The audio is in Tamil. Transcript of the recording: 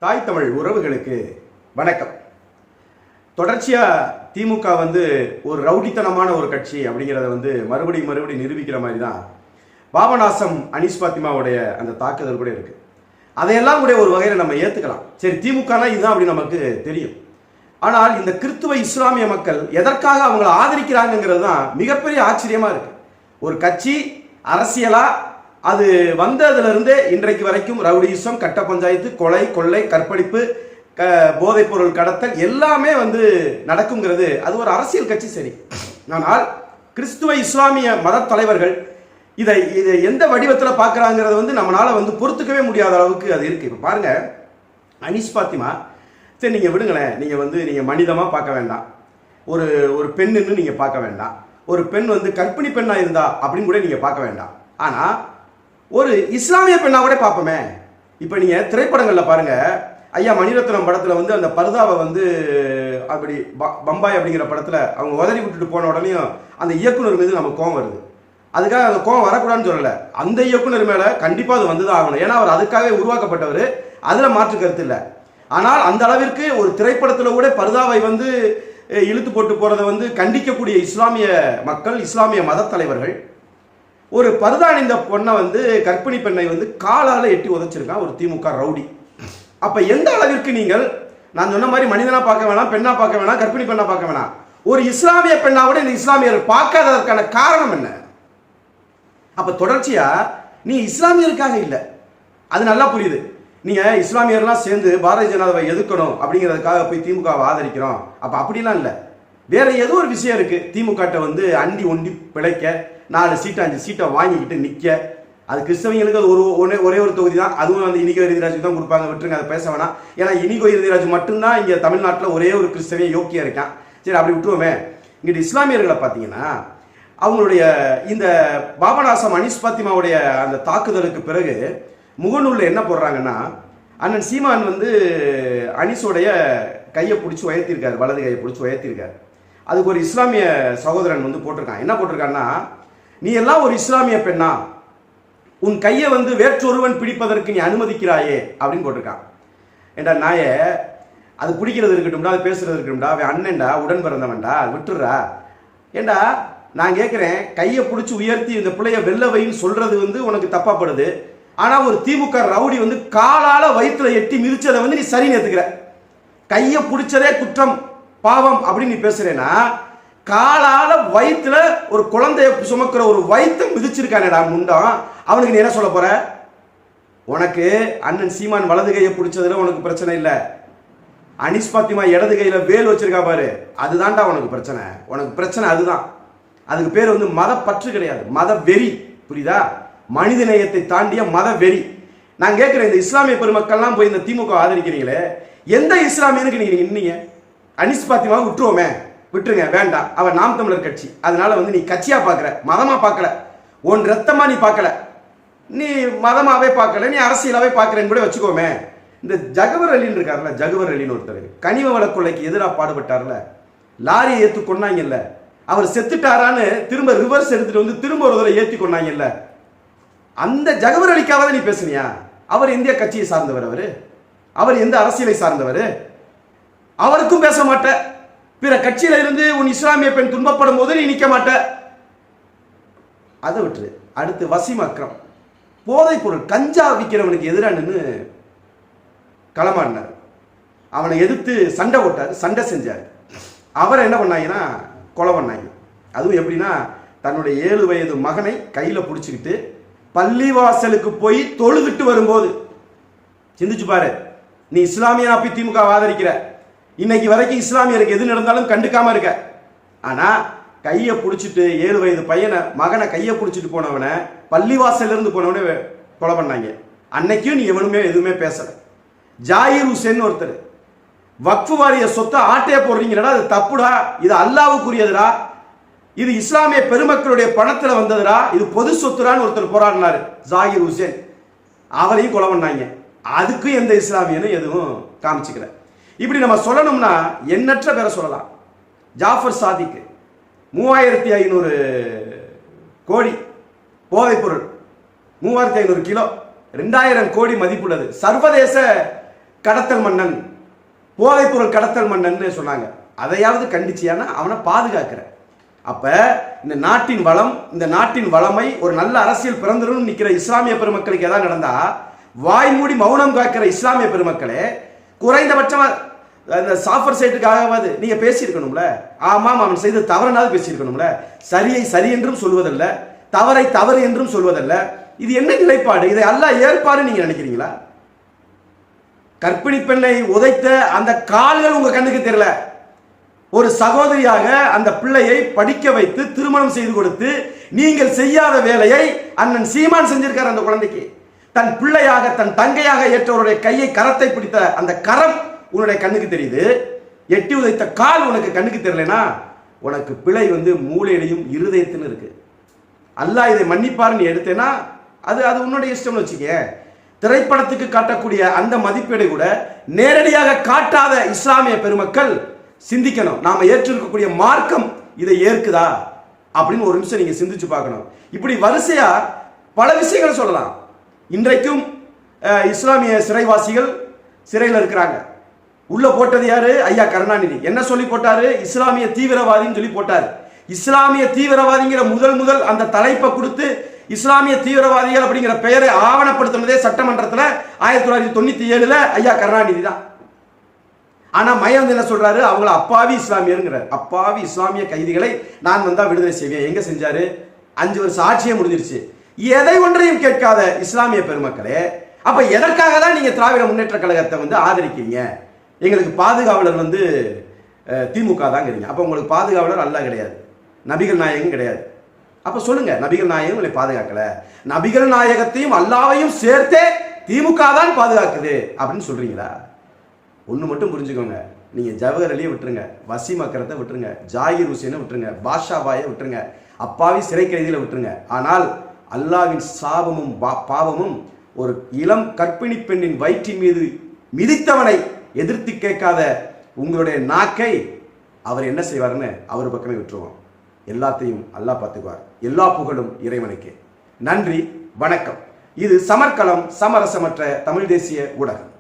தாய் தமிழ் உறவுகளுக்கு வணக்கம். தொடர்ச்சியா திமுக ஒரு ரவுடித்தனமான ஒரு கட்சி அப்படிங்கிறத மறுபடியும் நிரூபிக்கிற மாதிரி தான் பாபநாசம் அனீஸ் பாத்திமாவுடைய அந்த தாக்குதல் கூட இருக்கு. அதையெல்லாம் கூட ஒரு வகையில் நம்ம ஏற்றுக்கலாம். சரி, திமுகனா இதுதான் அப்படி நமக்கு தெரியும். ஆனால் இந்த கிறிஸ்துவ இஸ்லாமிய மக்கள் எதற்காக அவங்களை ஆதரிக்கிறாங்கிறது தான் மிகப்பெரிய ஆச்சரியமா இருக்கு. ஒரு கட்சி அரசியலா அது வந்ததிலிருந்தே இன்றைக்கு வரைக்கும் ரவுடிசம், கட்ட பஞ்சாயத்து, கொலை, கொள்ளை, கற்பழிப்பு, போதைப் பொருள் கடத்தல் எல்லாமே நடக்குங்கிறது அது ஒரு அரசியல் கட்சி. சரி, ஆனால் கிறிஸ்துவ இஸ்லாமிய மத தலைவர்கள் இதை எந்த வடிவத்தில் பார்க்குறாங்கிறத நம்மளால பொறுத்துக்கவே முடியாத அளவுக்கு அது இருக்கு. இப்போ பாருங்க, அனீஸ் பாத்திமா, சரி நீங்கள் விடுங்களேன், நீங்கள் மனிதமாக பார்க்க வேண்டாம், ஒரு பெண்ணுன்னு நீங்கள் பார்க்க வேண்டாம், ஒரு பெண் கர்ப்பிணி பெண்ணாக இருந்தா அப்படின்னு கூட நீங்கள் பார்க்க வேண்டாம். ஆனால் ஒரு இஸ்லாமிய பெண்ணா கூட பார்ப்போமே. இப்போ நீங்கள் திரைப்படங்களில் பாருங்க, ஐயா மணிரத்னம் படத்தில் அந்த பர்தாவை அப்படி பம்பாய் அப்படிங்கிற படத்தில் அவங்க உதறி விட்டுட்டு போன உடனே அந்த இயக்குனர் மீது நமக்கு கோவம் வருது. அதுக்காக அந்த கோவம் வரக்கூடாதுன்னு சொல்லலை, அந்த இயக்குனர் மேலே கண்டிப்பாக அது வந்துதான் ஆகணும். ஏன்னா அவர் அதுக்காகவே உருவாக்கப்பட்டவர், அதில் மாற்று கருத்து இல்லை. ஆனால் அந்த அளவிற்கு ஒரு திரைப்படத்தில் கூட பர்தாவை இழுத்து போட்டு போகிறத கண்டிக்கக்கூடிய இஸ்லாமிய மக்கள், இஸ்லாமிய மத தலைவர்கள் ஒரு பர்தா அணிந்த பொண்ணை கர்ப்பிணி பெண்ணை காலால் எட்டி உதைச்சிருக்கான் ஒரு திமுக ரவுடி. அப்ப எந்த அளவிற்கு நீங்கள், நான் சொன்ன மாதிரி மனிதனா பார்க்க வேணாம், பெண்ணா பார்க்க வேணாம், கர்ப்பிணி பெண்ணா பார்க்க வேணாம், ஒரு இஸ்லாமிய பெண்ணாவோட இந்த இஸ்லாமியர் பார்க்காததற்கான காரணம் என்ன? அப்ப தொடர்ச்சியா நீ இஸ்லாமியருக்காக இல்லை, அது நல்லா புரியுது. நீங்க இஸ்லாமியர்லாம் சேர்ந்து பாரதிய ஜனதாவை எதிர்க்கணும் அப்படிங்கிறதுக்காக போய் திமுகவை ஆதரிக்கிறோம், அப்ப அப்படிலாம் இல்லை. வேற ஏதோ ஒரு விஷயம் இருக்கு. திமுக அண்டி ஒண்டி பிழைக்க, 4 சீட்டு 5 சீட்டை வாங்கிக்கிட்டு நிற்க. அது கிறிஸ்தவங்களுக்கு அது ஒரே ஒரு தொகுதி தான், அதுவும் இனிகோ இறுதிராஜுக்கு தான் கொடுப்பாங்க. விட்டுருங்க, அதை பேச வேணாம். ஏன்னா இனிகோ இறுதிராஜ் மட்டும்தான் இங்கே தமிழ்நாட்டில் ஒரே ஒரு கிறிஸ்தவன் யோக்கியா இருக்கான். சரி, அப்படி விட்டுருவோமே. இங்கிட்டு இஸ்லாமியர்களை பார்த்தீங்கன்னா அவங்களுடைய இந்த பாபநாசம் அனீஸ் பாத்திமாவுடைய அந்த தாக்குதலுக்கு பிறகு முகநூலில் என்ன போடுறாங்கன்னா, அண்ணன் சீமான் அனீஸோடைய கையை பிடிச்சி உயர்த்திருக்காரு, வலது கையை பிடிச்சி உயர்த்திருக்காரு. அதுக்கு ஒரு இஸ்லாமிய சகோதரன் போட்டிருக்கான். என்ன போட்டிருக்கான்னா, நீ எல்லாம் ஒரு இஸ்லாமிய பெண்ணா, உன் கையை வேற்றொருவன் பிடிப்பதற்கு நீ அனுமதிக்கிறாயே அப்படின்னு போட்டிருக்கான். ஏண்டா நாயே, அது பிடிக்கிறது இருக்கட்டும்டா, அது பேசுறது இருக்கட்டும்டா, அவன் அண்ணன்டா, உடன் பிறந்தவன்டா, விட்டுறா. ஏண்டா நான் கேட்குறேன், கையை பிடிச்சி உயர்த்தி இந்த பிள்ளைய வெள்ள வைன்னு சொல்றது உனக்கு தப்பாப்படுது. ஆனால் ஒரு திமுக ரவுடி காலால வயிற்றுல எட்டி மிதிச்சதை நீ சரி ஏத்துக்கிற. கையை பிடிச்சதே குற்றம், பாவம் அப்படின்னு நீ பேசுறேன்னா, காலால வயிற்றுல ஒரு குழந்தைய சுமக்கிற ஒரு வயிற்றை மிதிச்சிருக்கானடா முண்டம், அவனுக்கு நீ என்ன சொல்ல போற? உனக்கு அண்ணன் சீமான் வலது கையை பிடிச்சதுல உனக்கு பிரச்சனை இல்லை. அனீஸ் பாத்திமா இடது கையில வேல் வச்சிருக்கா பாரு, அதுதான்டா உனக்கு பிரச்சனை. உனக்கு பிரச்சனை அதுதான். அதுக்கு பேர் மத பற்று கிடையாது, மத வெறி. புரியுதா? மனித நேயத்தை தாண்டிய மத வெறி. நான் கேட்கிறேன், இந்த இஸ்லாமிய பெருமக்கள்லாம் போய் இந்த திமுக ஆதரிக்கிறீங்களே, எந்த இஸ்லாமியனுக்கு நீங்க நின்னீங்க? அனீஸ் பாத்திமாவை விட்டுருவோமே, விட்டுருங்க, வேண்டாம். அவன் நாம் தமிழர் கட்சி, அதனால நீ கட்சியா பார்க்கற, மதமா பார்க்கல, உன் ரத்தமா நீ பார்க்கல, நீ மதமாவே பார்க்கல, நீ அரசியலாவே பார்க்கறேன்னு கூட வச்சுக்கோமே. இந்த ஜகவர் அலின்னு இருக்காருல்ல, ஜகவர் அலின்னு ஒருத்தர் கனிம வள கொள்ளைக்கு எதிராக பாடுபட்டார்ல, லாரியை ஏற்று கொண்டாங்கல்ல, அவர் செத்துட்டாரான்னு திரும்ப ரிவர்ஸ் எடுத்துட்டு திரும்ப ஒரு தடவை ஏற்றி கொண்டாங்கல்ல, அந்த ஜகவர் அலிக்காக நீ பேசுனியா? அவர் எந்த கட்சியை சார்ந்தவர்? அவர் எந்த அரசியலை சார்ந்தவர்? அவருக்கும் பேச மாட்ட. பிற கட்சியில இருந்து உன் இஸ்லாமிய பெண் துன்பப்படும் போது நீ நிற்க மாட்ட. அதை விட்டு அடுத்து வசீம் அக்ரம் போதைப் பொருள் கஞ்சா விற்கிறவனுக்கு எதிராக நின்று களமாடினார். அவனை எதிர்த்து சண்டை போட்டார், சண்டை செஞ்சார். அவரை என்ன பண்ணாங்கன்னா கொலை பண்ணாங்க. அதுவும் எப்படின்னா, தன்னுடைய 7 வயது மகனை கையில பிடிச்சிக்கிட்டு பள்ளிவாசலுக்கு போய் தொழுதுட்டு வரும்போது, சிந்திச்சு பாரு, நீ இஸ்லாமியா போய் திமுக ஆதரிக்கிற, இன்னைக்கு வரைக்கும் இஸ்லாமியருக்கு எது நடந்தாலும் கண்டுக்காம இருக்க. ஆனா கையை பிடிச்சிட்டு 7 வயது பையனை, மகனை கையை பிடிச்சிட்டு போனவனை, பள்ளிவாசல்ல இருந்து போனவனை கொலை பண்ணாங்க. அன்னைக்கும் நீ எதுவுமே பேசல. ஜாயிர் ஹுசேன் ஒருத்தர், வக்ஃபு வாரிய சொத்தை ஆட்டையை போடுறீங்களா, அது தப்புடா, இது அல்லாவுக்குரியதுடா, இது இஸ்லாமிய பெருமக்களுடைய பணத்துல வந்ததுடா, இது பொது சொத்துடான்னு ஒருத்தர் போராடினாரு, ஜாகிர் ஹுசேன். அவரையும் கொலை பண்ணாங்க. அதுக்கும் எந்த இஸ்லாமியனும் எதுவும் காமிச்சுக்கல. இப்படி நம்ம சொல்லணும்னா எண்ணற்ற பேரை சொல்லலாம். ஜாஃபர் சாதிக்கு 3500 கோடி போதைப் பொருள், 3500 கிலோ, 2000 கோடி மதிப்புள்ளது. சர்வதேச கடத்தல் மன்னன், போதைப்பொருள் கடத்தல் மன்னன் சொன்னாங்க. அதையாவது கண்டிச்சியானா அவனை பாதுகாக்கிற. அப்ப இந்த நாட்டின் வளம், இந்த நாட்டின் வளமை, ஒரு நல்ல அரசியல் பிறந்தரும் நிற்கிற இஸ்லாமிய பெருமக்களுக்கு ஏதாவது நடந்தா வாய் மூடி மௌனம் காக்கிற இஸ்லாமிய பெருமக்களே, குறைந்தபட்சமா அந்த சாஃபர் சைட்டுக்காகவாது நீங்க பேசியிருக்கணும்ல. ஆமாம், அவன் செய்த தவறுனாவது பேசியிருக்கணும்ல. சரியை சரி என்றும் சொல்வதல்ல, தவறை தவறு என்றும் சொல்வதல்ல. இது என்ன நிலைப்பாடு? இதை அல்லாஹ் ஏற்பாடு நீங்க நினைக்கிறீங்களா? கர்ப்பிணி பெண்ணை உதைத்த அந்த கால்கள் உங்க கண்ணுக்கு தெரியல. ஒரு சகோதரியாக அந்த பிள்ளையை படிக்க வைத்து திருமணம் செய்து கொடுத்து நீங்கள் செய்யாத வேலையை அண்ணன் சீமான் செஞ்சிருக்கார். அந்த குழந்தைக்கு தன் பிள்ளையாக, தன் தங்கையாக ஏற்றவருடைய கையை, கரத்தை பிடித்த அந்த கரம் உன்னுடைய கண்ணுக்கு தெரியுது. எட்டி உதைத்த கால் உனக்கு கண்ணுக்கு தெரியலனா உனக்கு பிழை மூளையிலையும் இருதயத்திலும் இருக்கு. அல்லாஹ் இதை மன்னிப்பார் நீ எடுத்தேனா அது அது உன்னுடைய இஷ்டம்னு வச்சுக்க. திரைப்படத்துக்கு காட்டக்கூடிய அந்த மதிப்பீடை கூட நேரடியாக காட்டாத இஸ்லாமிய பெருமக்கள் சிந்திக்கணும். நாம ஏற்றிருக்கக்கூடிய மார்க்கம் இதை ஏற்குதா அப்படின்னு ஒரு நிமிஷம் நீங்க சிந்திச்சு பார்க்கணும். இப்படி வரிசையா பல விஷயங்கள் சொல்லலாம். இன்றைக்கும் இஸ்லாமிய சிறைவாசிகள் சிறையில் இருக்கிறாங்க. உள்ள போட்டது யாரு? ஐயா கருணாநிதி. என்ன சொல்லி போட்டாரு? இஸ்லாமிய தீவிரவாதின்னு சொல்லி போட்டாரு. இஸ்லாமிய தீவிரவாதிங்கிற முதல் அந்த தலைப்பை கொடுத்து இஸ்லாமிய தீவிரவாதிகள் அப்படிங்கிற பெயரை ஆவணப்படுத்தினதே சட்டமன்றத்தில் 1997 ஐயா கருணாநிதி தான். ஆனா மயம் என்ன சொல்றாரு? அவங்கள அப்பாவி இஸ்லாமியருங்கிறார். அப்பாவி இஸ்லாமிய கைதிகளை நான் வந்தா விடுதலை செய்வேன். எங்க செஞ்சாரு? 5 வருஷம் ஆட்சியே முடிஞ்சிருச்சு. எதை ஒன்றையும் கேட்காத இஸ்லாமிய பெருமக்களே, அப்ப எதற்காக தான் நீங்க திராவிட முன்னேற்ற கழகத்தை ஆதரிக்கிறீங்க? எங்களுக்கு பாதுகாவலர் திமுக தாங்கிறீங்க. அப்ப உங்களுக்கு பாதுகாவலர் அல்லாஹ் கிடையாது, நபிகள் நாயகம் கிடையாது. அப்ப சொல்லுங்க, நபிகள் நாயகம் உங்களை பாதுகாக்கல, நபிகள் நாயகத்தையும் அல்லாவையும் சேர்த்தே திமுக தான் பாதுகாக்குது அப்படின்னு சொல்றீங்களா? ஒன்று மட்டும் புரிஞ்சுக்கோங்க, நீங்கள் ஜவஹர் அலியை விட்டுருங்க, வசீம் அக்ரத்தை விட்டுருங்க, ஜாகிர் ஹுசேனை விட்டுருங்க, பாஷா பாயை விட்டுருங்க, அப்பாவி சிறை கைதியில் விட்டுருங்க. ஆனால் அல்லாவின் சாபமும் பாவமும் ஒரு இளம் கர்ப்பிணி பெண்ணின் வயிற்றின் மீது மிதித்தவனை எதிர்த்து கேட்காத உங்களுடைய நாக்கை அவர் என்ன செய்வார்னு அவர் பக்கமே விட்டுருவோம். எல்லாத்தையும் அல்லாஹ் பார்த்துக்குவார். எல்லா புகழும் இறைவனுக்கே. நன்றி, வணக்கம். இது சமர்க்களம், சமரசமற்ற தமிழ் தேசிய ஊடகம்.